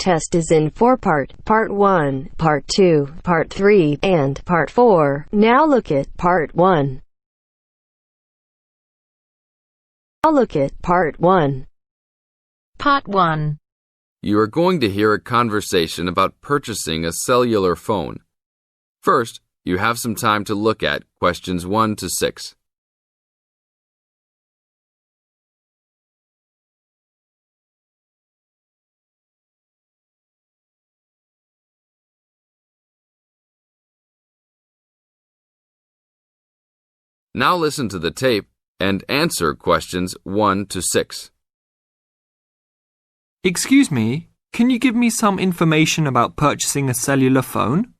test is in 4-part, Part 1, Part 2, Part 3, and Part 4. Now look at Part 1. Now look at Part 1. Part 1. You are going to hear a conversation about purchasing a cellular phone. First, you have some time to look at questions 1 to 6. Now listen to the tape and answer questions 1 to 6. Excuse me, can you give me some information about purchasing a cellular phone?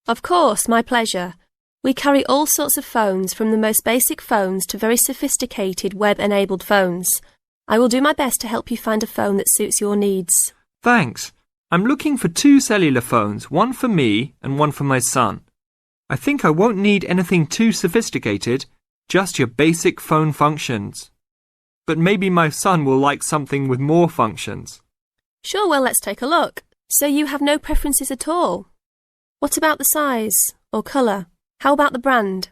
Of course, my pleasure. We carry all sorts of phones, from the most basic phones to very sophisticated web-enabled phones. I will do my best to help you find a phone that suits your needs. Thanks. I'm looking for 2 cellular phones, one for me and one for my son. I think I won't need anything too sophisticated, just your basic phone functions. But maybe my son will like something with more functions. Sure, well, let's take a look. So you have no preferences at all? What about the size or colour? How about the brand?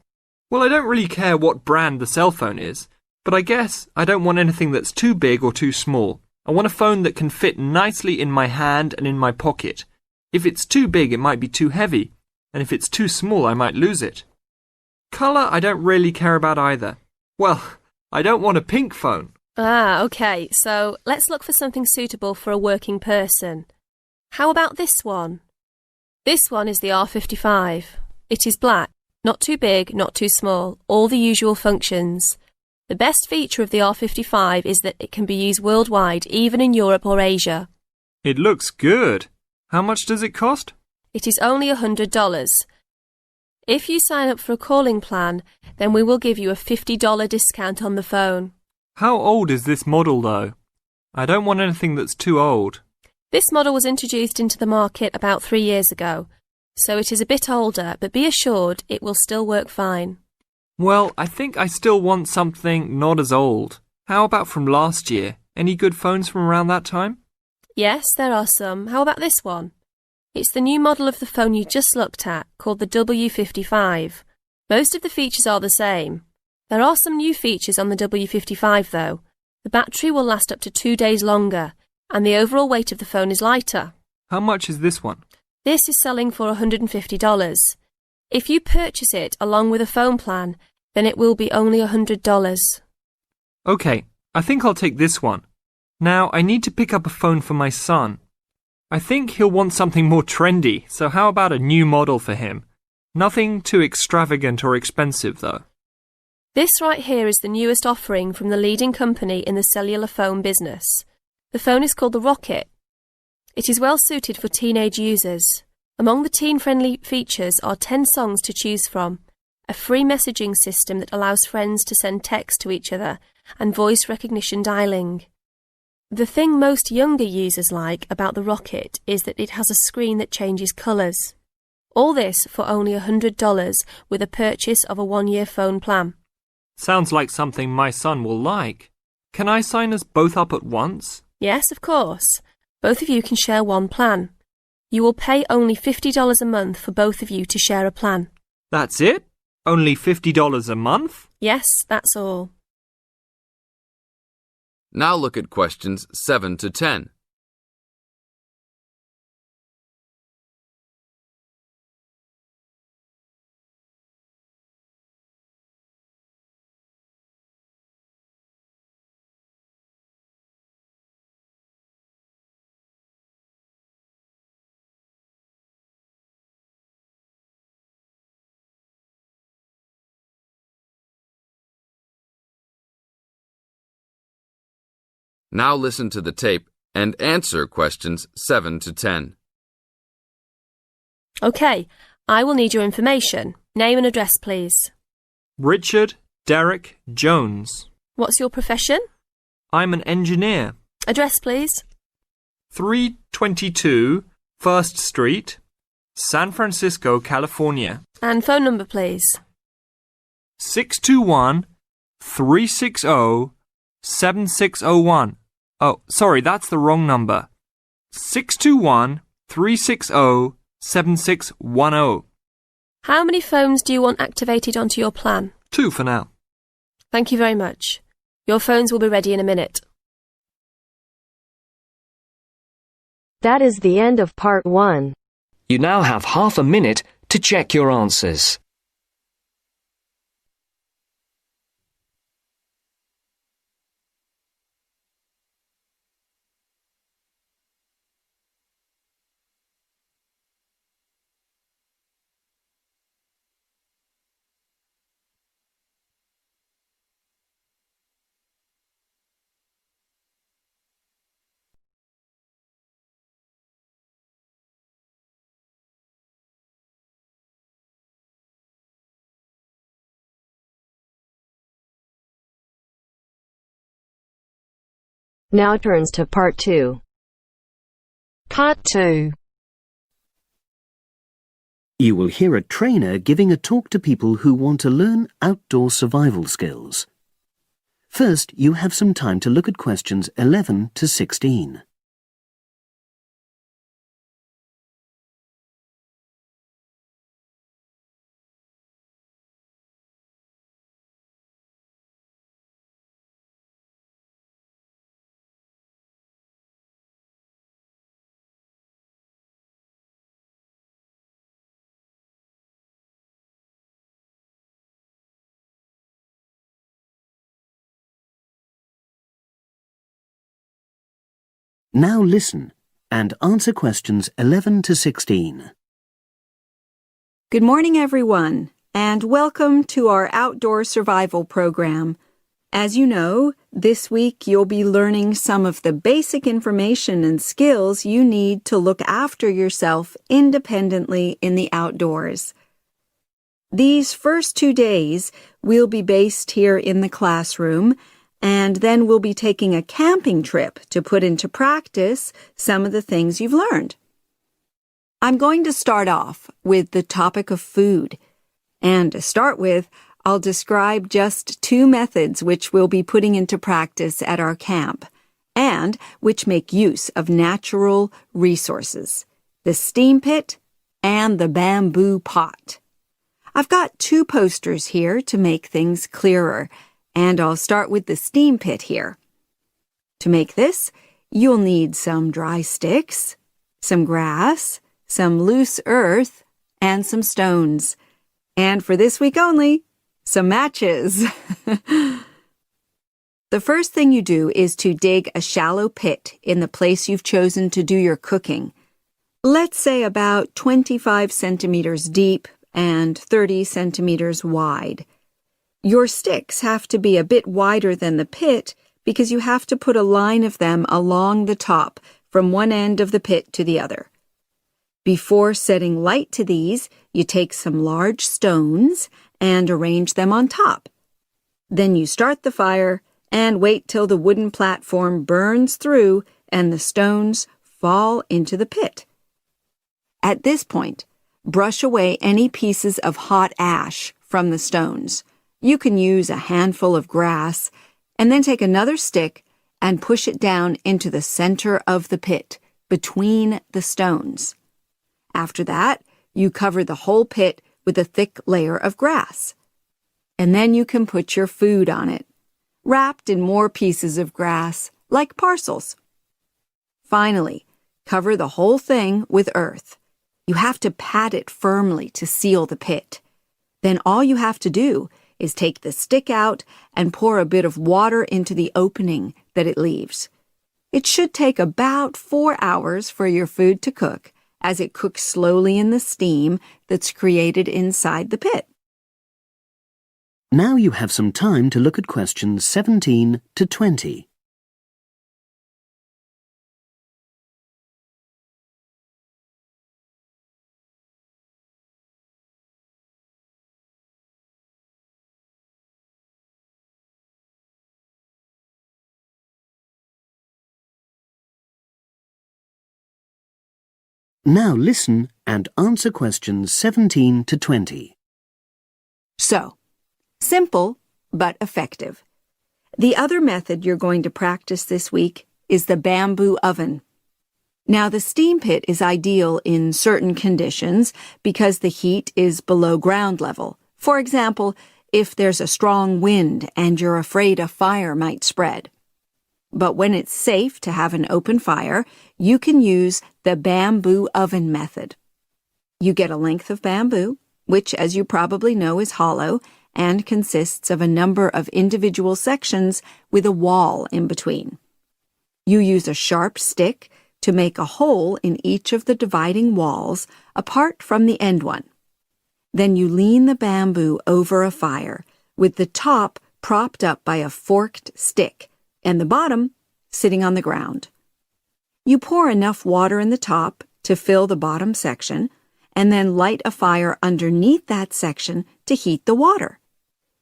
Well, I don't really care what brand the cell phone is, but I guess I don't want anything that's too big or too small. I want a phone that can fit nicely in my hand and in my pocket. If it's too big, it might be too heavy, and if it's too small, I might lose it. Colour, I don't really care about either. Well, I don't want a pink phone. Ah, OK, so let's look for something suitable for a working person. How about this one? This one is the R55. It is black, not too big, not too small, all the usual functions. The best feature of the R55 is that it can be used worldwide, even in Europe or Asia. It looks good. How much does it cost? It is only $100. If you sign up for a calling plan, then we will give you a $50 discount on the phone. How old is this model, though? I don't want anything that's too old. This model was introduced into the market about 3 years ago, so it is a bit older, but be assured it will still work fine. Well, I think I still want something not as old. How about from last year? Any good phones from around that time? Yes, there are some. How about this one? It's the new model of the phone you just looked at, called the W55. Most of the features are the same. There are some new features on the W55 though. The battery will last up to 2 days longer, and the overall weight of the phone is lighter. How much is this one? This is selling for $150. If you purchase it along with a phone plan, then it will be only $100. OK, I think I'll take this one. Now, I need to pick up a phone for my son. I think he'll want something more trendy, so how about a new model for him? Nothing too extravagant or expensive, though. This right here is the newest offering from the leading company in the cellular phone business. The phone is called the Rocket. It is well suited for teenage users. Among the teen-friendly features are 10 songs to choose from, a free messaging system that allows friends to send text to each other, and voice recognition dialing. The thing most younger users like about the Rocket is that it has a screen that changes colours. All this for only $100 with a purchase of a 1-year phone plan. Sounds like something my son will like. Can I sign us both up at once? Yes, of course. Both of you can share one plan. You will pay only $50 a month for both of you to share a plan. That's it? Only $50 a month? Yes, that's all. Now look at questions 7 to 10. Now listen to the tape and answer questions 7 to 10. OK, I will need your information. Name and address, please. Richard Derek Jones. What's your profession? I'm an engineer. Address, please. 322 First Street, San Francisco, California. And phone number, please. 621-360-7601. Oh, sorry, that's the wrong number. 621-360-7610. How many phones do you want activated onto your plan? 2 for now. Thank you very much. Your phones will be ready in a minute. That is the end of part 1. You now have half a minute to check your answers. Now turns to part 2. Part 2. You will hear a trainer giving a talk to people who want to learn outdoor survival skills. First, you have some time to look at questions 11 to 16. Now listen and answer questions 11 to 16. Good morning, everyone, and welcome to our outdoor survival program. As you know, this week you'll be learning some of the basic information and skills you need to look after yourself independently in the outdoors. These first 2 days will be based here in the classroom, and then we'll be taking a camping trip to put into practice some of the things you've learned. I'm going to start off with the topic of food. And to start with, I'll describe just 2 methods which we'll be putting into practice at our camp, and which make use of natural resources, the steam pit and the bamboo pot. I've got 2 posters here to make things clearer, and I'll start with the steam pit here. To make this, you'll need some dry sticks, some grass, some loose earth, and some stones. And for this week only, some matches. The first thing you do is to dig a shallow pit in the place you've chosen to do your cooking. Let's say about 25 centimeters deep and 30 centimeters wide. Your sticks have to be a bit wider than the pit because you have to put a line of them along the top from one end of the pit to the other. Before setting light to these, you take some large stones and arrange them on top. Then you start the fire and wait till the wooden platform burns through and the stones fall into the pit. At this point, brush away any pieces of hot ash from the stones. You can use a handful of grass and then take another stick and push it down into the center of the pit, between the stones. After that, you cover the whole pit with a thick layer of grass. And then you can put your food on it, wrapped in more pieces of grass, like parcels. Finally, cover the whole thing with earth. You have to pat it firmly to seal the pit. Then all you have to do is take the stick out and pour a bit of water into the opening that it leaves. It should take about 4 hours for your food to cook, as it cooks slowly in the steam that's created inside the pit. Now you have some time to look at questions 17 to 20. Now listen and answer questions 17 to 20. So, simple but effective. The other method you're going to practice this week is the bamboo oven. Now, the steam pit is ideal in certain conditions because the heat is below ground level. For example, if there's a strong wind and you're afraid a fire might spread. But when it's safe to have an open fire, you can use the bamboo oven method. You get a length of bamboo, which, as you probably know, is hollow and consists of a number of individual sections with a wall in between. You use a sharp stick to make a hole in each of the dividing walls apart from the end one. Then you lean the bamboo over a fire, with the top propped up by a forked stick and the bottom sitting on the ground. You pour enough water in the top to fill the bottom section, and then light a fire underneath that section to heat the water.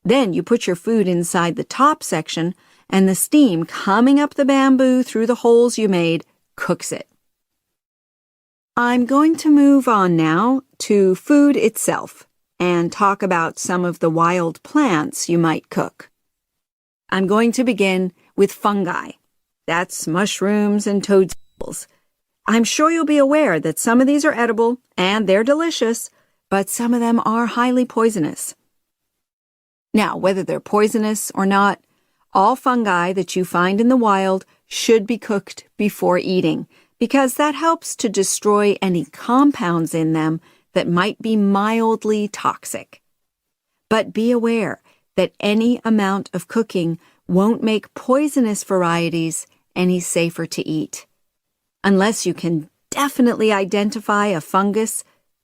Then you put your food inside the top section, and the steam coming up the bamboo through the holes you made cooks it. I'm going to move on now to food itself and talk about some of the wild plants you might cook. I'm going to begin with fungi. That's mushrooms and toadstools. I'm sure you'll be aware that some of these are edible and they're delicious, but some of them are highly poisonous. Now, whether they're poisonous or not, all fungi that you find in the wild should be cooked before eating, because that helps to destroy any compounds in them that might be mildly toxic. But be aware that any amount of cooking won't make poisonous varieties any safer to eat. Unless you can definitely identify a fungus,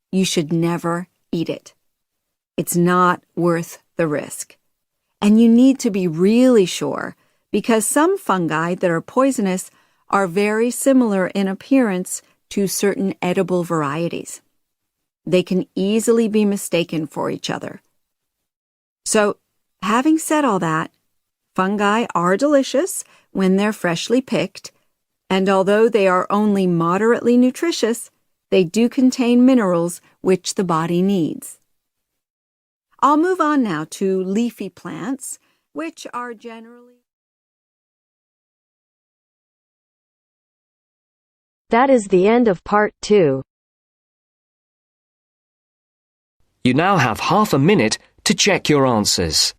you should never eat it. It's not worth the risk. And you need to be really sure, because some fungi that are poisonous are very similar in appearance to certain edible varieties. They can easily be mistaken for each other. So, having said all that, fungi are delicious when they're freshly picked, and although they are only moderately nutritious, they do contain minerals which the body needs. I'll move on now to leafy plants, which are generally... That is the end of part 2. You now have half a minute to check your answers.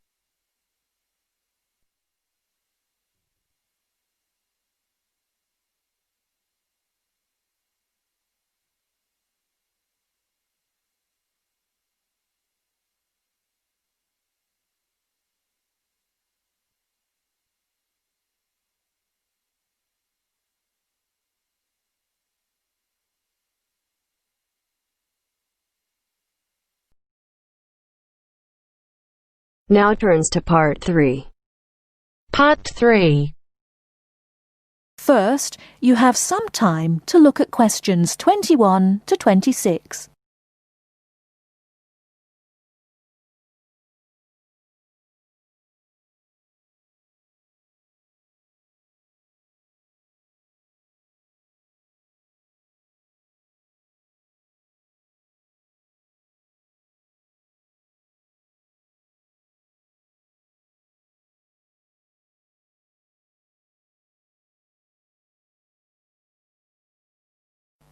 Now turns to part 3. Part 3. First, you have some time to look at questions 21 to 26.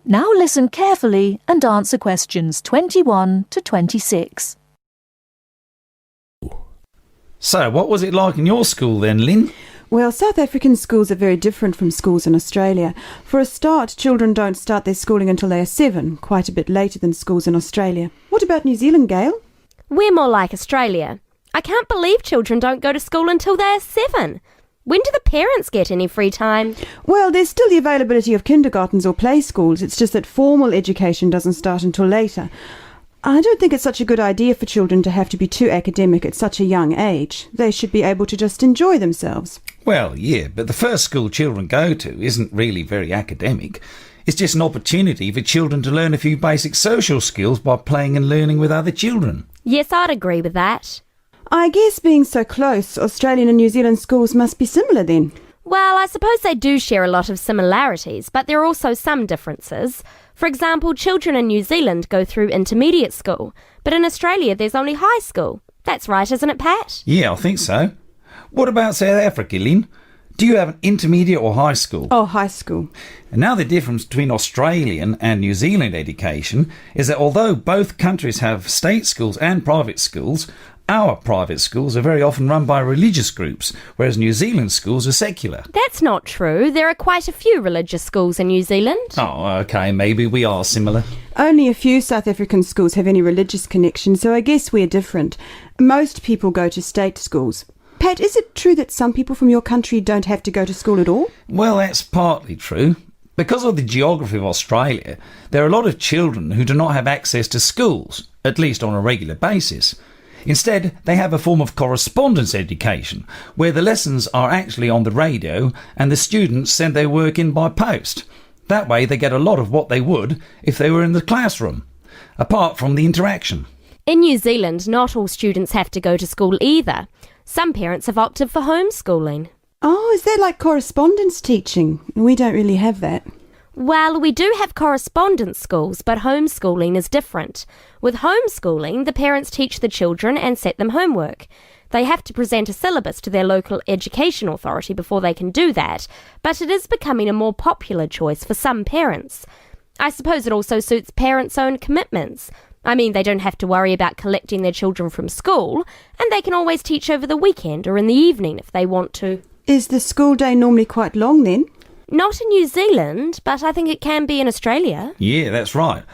Now listen carefully and answer questions 21 to 26. So, what was it like in your school then, Lynn? Well, South African schools are very different from schools in Australia. For a start, children don't start their schooling until they are 7, quite a bit later than schools in Australia. What about New Zealand, Gail? We're more like Australia. I can't believe children don't go to school until they're 7. When do the parents get any free time? Well, there's still the availability of kindergartens or play schools. It's just that formal education doesn't start until later. I don't think it's such a good idea for children to have to be too academic at such a young age. They should be able to just enjoy themselves. Well, yeah, but the first school children go to isn't really very academic. It's just an opportunity for children to learn a few basic social skills by playing and learning with other children. Yes, I'd agree with that. I guess being so close, Australian and New Zealand schools must be similar then. Well, I suppose they do share a lot of similarities, but there are also some differences. For example, children in New Zealand go through intermediate school, but in Australia there's only high school. That's right, isn't it, Pat? Yeah, I think so. What about South Africa, Lynn? Do you have an intermediate or high school? Oh, high school. And now the difference between Australian and New Zealand education is that although both countries have state schools and private schools, our private schools are very often run by religious groups, whereas New Zealand schools are secular. That's not true. There are quite a few religious schools in New Zealand. Oh, okay, maybe we are similar. Only a few South African schools have any religious connection, so I guess we're different. Most people go to state schools. Pat, is it true that some people from your country don't have to go to school at all? Well, that's partly true. Because of the geography of Australia, there are a lot of children who do not have access to schools, at least on a regular basis. Instead, they have a form of correspondence education, where the lessons are actually on the radio and the students send their work in by post. That way they get a lot of what they would if they were in the classroom, apart from the interaction. In New Zealand, not all students have to go to school either. Some parents have opted for homeschooling. Oh, is that like correspondence teaching? We don't really have that. Well, we do have correspondence schools, but homeschooling is different. With homeschooling, the parents teach the children and set them homework. They have to present a syllabus to their local education authority before they can do that, but it is becoming a more popular choice for some parents. I suppose it also suits parents' own commitments. I mean, they don't have to worry about collecting their children from school, and they can always teach over the weekend or in the evening if they want to. Is the school day normally quite long then? Not in New Zealand, but I think it can be in Australia. Yeah, that's right.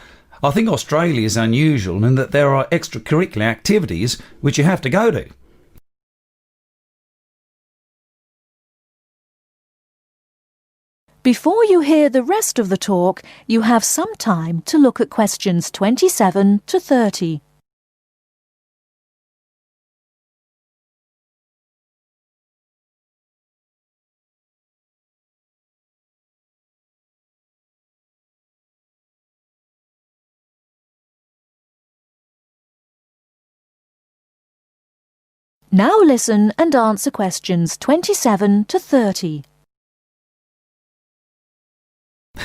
I think Australia is unusual in that there are extracurricular activities which you have to go to. Before you hear the rest of the talk, you have some time to look at questions 27 to 30. Now listen and answer questions 27 to 30.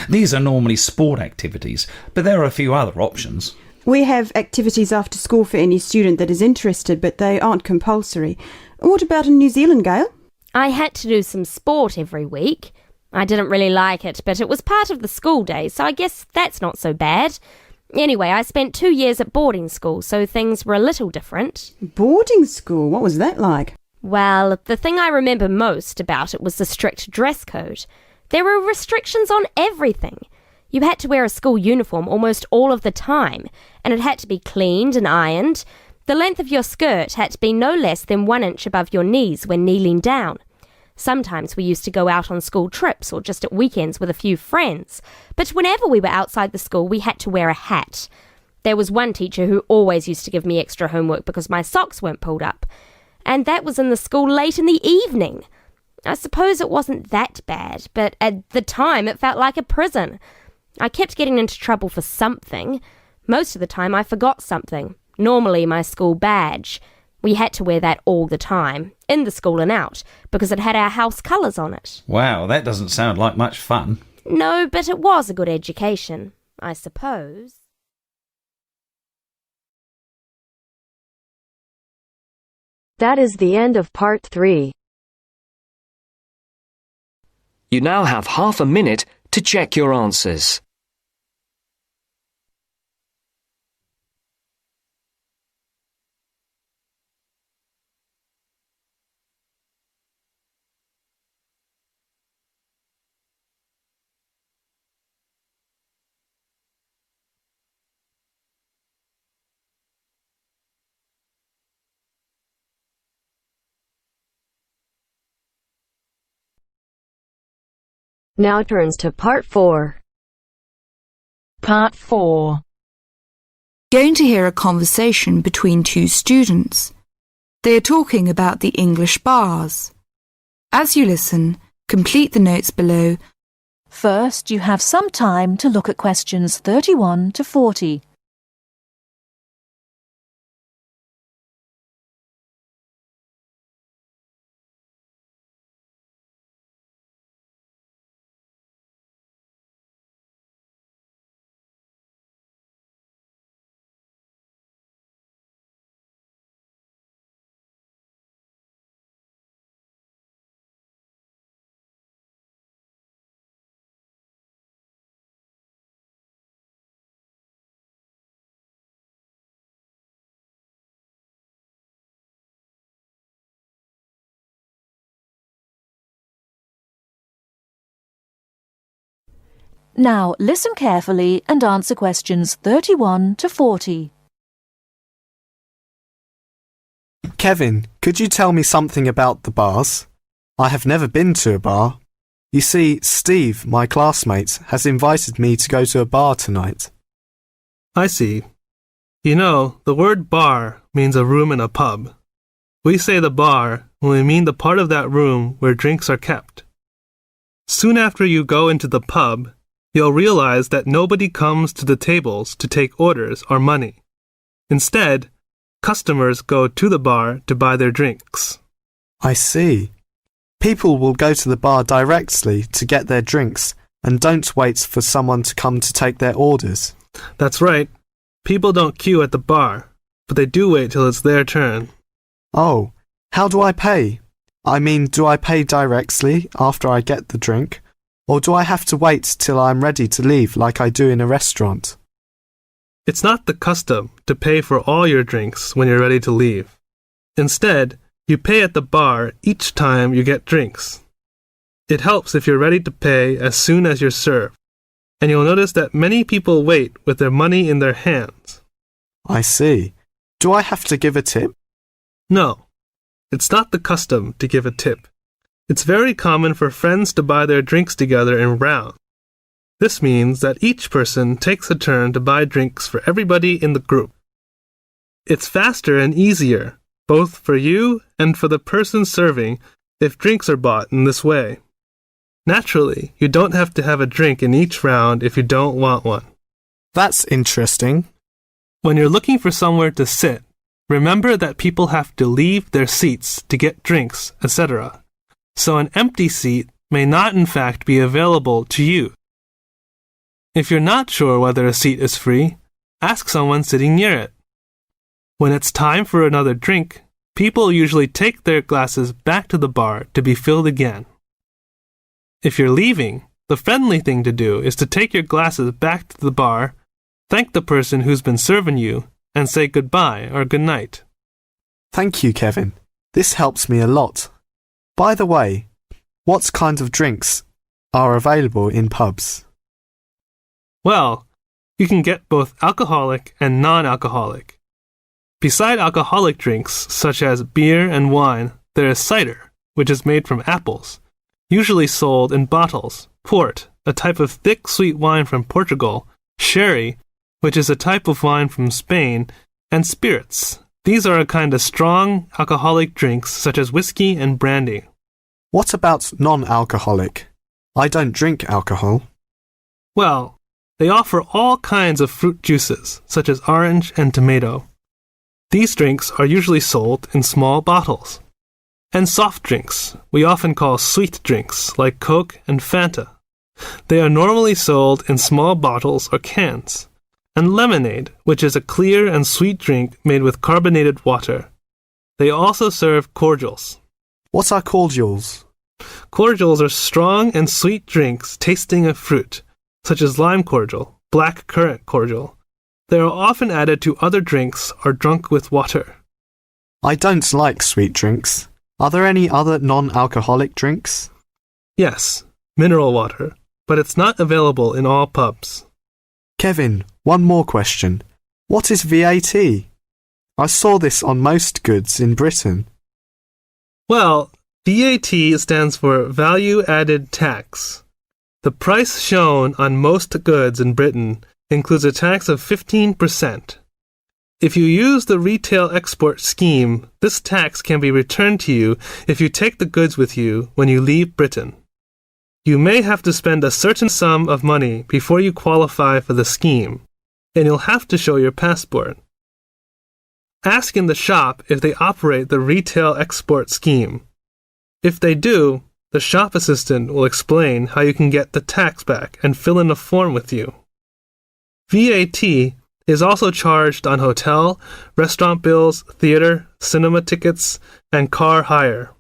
These are normally sport activities, but there are a few other options. We have activities after school for any student that is interested, but they aren't compulsory. What about in New Zealand, Gail? I had to do some sport every week. I didn't really like it, but it was part of the school day, so I guess that's not so bad. Anyway, I spent 2 years at boarding school, so things were a little different. Boarding school? What was that like? Well, the thing I remember most about it was the strict dress code. There were restrictions on everything. You had to wear a school uniform almost all of the time, and it had to be cleaned and ironed. The length of your skirt had to be no less than 1 inch above your knees when kneeling down. Sometimes we used to go out on school trips or just at weekends with a few friends, but whenever we were outside the school we had to wear a hat. There was one teacher who always used to give me extra homework because my socks weren't pulled up, and that was in the school late in the evening. I suppose it wasn't that bad, but at the time it felt like a prison. I kept getting into trouble for something. Most of the time I forgot something, normally my school badge. We had to wear that all the time, in the school and out, because it had our house colours on it. Wow, that doesn't sound like much fun. No, but it was a good education, I suppose. That is the end of part 3. You now have half a minute to check your answers. Now turns to part 4. Part 4. Going to hear a conversation between two students. They are talking about the English bars. As you listen, complete the notes below. First, you have some time to look at questions 31 to 40. Now listen carefully and answer questions 31 to 40. Kevin, could you tell me something about the bars? I have never been to a bar. You see, Steve, my classmate, has invited me to go to a bar tonight. I see. You know, the word bar means a room in a pub. We say the bar when we mean the part of that room where drinks are kept. Soon after you go into the pub, you'll realize that nobody comes to the tables to take orders or money. Instead, customers go to the bar to buy their drinks. I see. People will go to the bar directly to get their drinks and don't wait for someone to come to take their orders. That's right. People don't queue at the bar, but they do wait till it's their turn. Oh, how do I pay? I mean, do I pay directly after I get the drink, or do I have to wait till I'm ready to leave like I do in a restaurant? It's not the custom to pay for all your drinks when you're ready to leave. Instead, you pay at the bar each time you get drinks. It helps if you're ready to pay as soon as you're served, and you'll notice that many people wait with their money in their hands. I see. Do I have to give a tip? No, it's not the custom to give a tip. It's very common for friends to buy their drinks together in rounds. This means that each person takes a turn to buy drinks for everybody in the group. It's faster and easier, both for you and for the person serving, if drinks are bought in this way. Naturally, you don't have to have a drink in each round if you don't want one. That's interesting. When you're looking for somewhere to sit, remember that people have to leave their seats to get drinks, etc. So an empty seat may not in fact be available to you. If you're not sure whether a seat is free, ask someone sitting near it. When it's time for another drink, people usually take their glasses back to the bar to be filled again. If you're leaving, the friendly thing to do is to take your glasses back to the bar, thank the person who's been serving you, and say goodbye or good night. Thank you, Kevin. This helps me a lot. By the way, what kind of drinks are available in pubs? Well, you can get both alcoholic and non-alcoholic. Beside alcoholic drinks, such as beer and wine, there is cider, which is made from apples, usually sold in bottles, port, a type of thick sweet wine from Portugal, sherry, which is a type of wine from Spain, and spirits. These are a kind of strong alcoholic drinks such as whiskey and brandy. What about non-alcoholic? I don't drink alcohol. Well, they offer all kinds of fruit juices, such as orange and tomato. These drinks are usually sold in small bottles. And soft drinks, we often call sweet drinks, like Coke and Fanta. They are normally sold in small bottles or cans. And lemonade, which is a clear and sweet drink made with carbonated water. They also serve cordials. What are cordials? Cordials are strong and sweet drinks tasting of fruit, such as lime cordial, black currant cordial. They are often added to other drinks or drunk with water. I don't like sweet drinks. Are there any other non-alcoholic drinks? Yes, mineral water, but it's not available in all pubs. Kevin, one more question. What is VAT? I saw this on most goods in Britain. Well, VAT stands for Value Added Tax. The price shown on most goods in Britain includes a tax of 15%. If you use the retail export scheme, this tax can be returned to you if you take the goods with you when you leave Britain. You may have to spend a certain sum of money before you qualify for the scheme, and you'll have to show your passport. Ask in the shop if they operate the retail export scheme. If they do, the shop assistant will explain how you can get the tax back and fill in a form with you. VAT is also charged on hotel, restaurant bills, theater, cinema tickets, and car hire.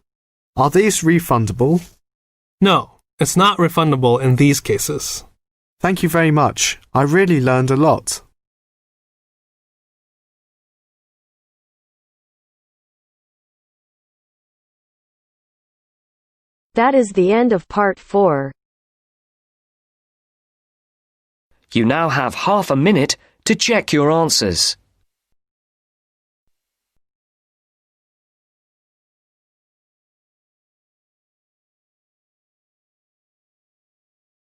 Are these refundable? No, it's not refundable in these cases. Thank you very much. I really learned a lot. That is the end of part 4. You now have half a minute to check your answers.